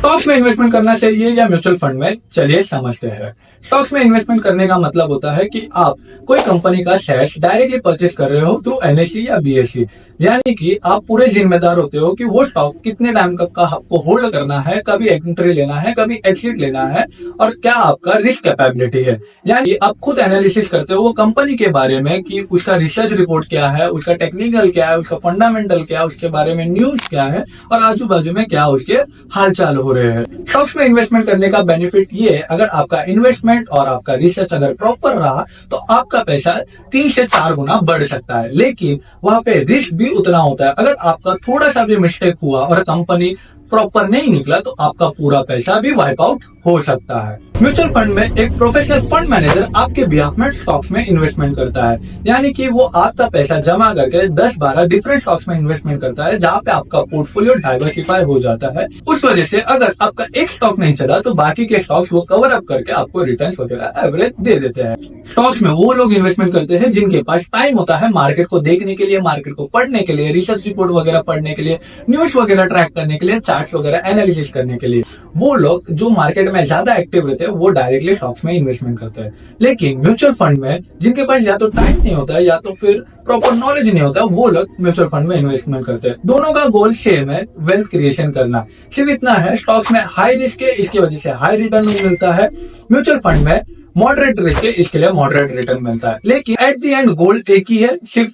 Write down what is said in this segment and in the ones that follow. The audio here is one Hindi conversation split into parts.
स्टॉक्स में इन्वेस्टमेंट करना चाहिए या म्यूचुअल फंड में, चलिए समझते हैं। स्टॉक्स में इन्वेस्टमेंट करने का मतलब होता है कि आप कोई कंपनी का शेयर डायरेक्टली परचेस कर रहे हो थ्रू एनएसई या बीएसई, यानी कि आप पूरे जिम्मेदार होते हो कि वो स्टॉक कितने टाइम तक का आपको होल्ड करना है, कभी एंट्री लेना है, कभी एग्जिट लेना है, और क्या आपका रिस्क कैपेबिलिटी है। यानी आप खुद एनालिसिस करते हो वो कंपनी के बारे में कि उसका रिसर्च रिपोर्ट क्या है, उसका टेक्निकल क्या है, उसका फंडामेंटल क्या है, उसके बारे में न्यूज क्या है, और आजू बाजू में क्या उसके हालचाल हो रहे हैं। स्टॉक्स में इन्वेस्टमेंट करने का बेनिफिट ये, अगर आपका इन्वेस्टमेंट और आपका रिसर्च अगर प्रॉपर रहा तो आपका पैसा 3 से 4 गुना बढ़ सकता है, लेकिन वहां पे रिस्क भी उतना होता है। अगर आपका थोड़ा सा भी मिस्टेक हुआ और कंपनी प्रॉपर नहीं निकला तो आपका पूरा पैसा भी वाइप आउट हो सकता है। म्यूचुअल फंड में एक प्रोफेशनल फंड मैनेजर आपके बिहाफ में स्टॉक्स में इन्वेस्टमेंट करता है, यानी कि वो आपका पैसा जमा करके 10-12 डिफरेंट स्टॉक्स में इन्वेस्टमेंट करता है, जहाँ पे आपका पोर्टफोलियो डाइवर्सिफाई हो जाता है। उस वजह से अगर आपका एक स्टॉक नहीं चला तो बाकी के स्टॉक्स वो कवर अप करके आपको रिटर्न्स वगैरह एवरेज दे देते हैं। स्टॉक्स में वो लोग इन्वेस्टमेंट करते हैं जिनके पास टाइम होता है मार्केट को देखने के लिए, मार्केट को पढ़ने के लिए, रिसर्च रिपोर्ट वगैरह पढ़ने के लिए, न्यूज वगैरह ट्रैक करने के लिए, चार्ट्स वगैरह एनालिसिस करने के लिए। वो लोग जो मार्केट में ज्यादा एक्टिव रहते हैं वो डायरेक्टली स्टॉक्स में इन्वेस्टमेंट करते हैं। लेकिन म्यूचुअल फंड में जिनके पास या तो टाइम नहीं होता है या तो फिर प्रॉपर नॉलेज नहीं होता, वो लोग म्यूचुअल फंड में इन्वेस्टमेंट करते हैं। दोनों का गोल सेम है, वेल्थ क्रिएशन करना। सिर्फ इतना है, स्टॉक्स में हाई रिस्क है, इसकी वजह से हाई रिटर्न मिलता है। म्यूचुअल फंड में मॉडरेट रिस्क है, इसके लिए मॉडरेट रिटर्न मिलता है। लेकिन एट द एंड गोल एक ही है, सिर्फ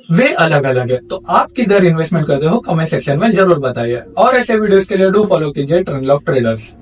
वे अलग अलग है। तो आप किधर इन्वेस्टमेंट करते हो कमेंट सेक्शन में जरूर बताइए, और ऐसे वीडियोस के लिए डू फॉलो कीजिए ट्रेंडलॉक ट्रेडर्स।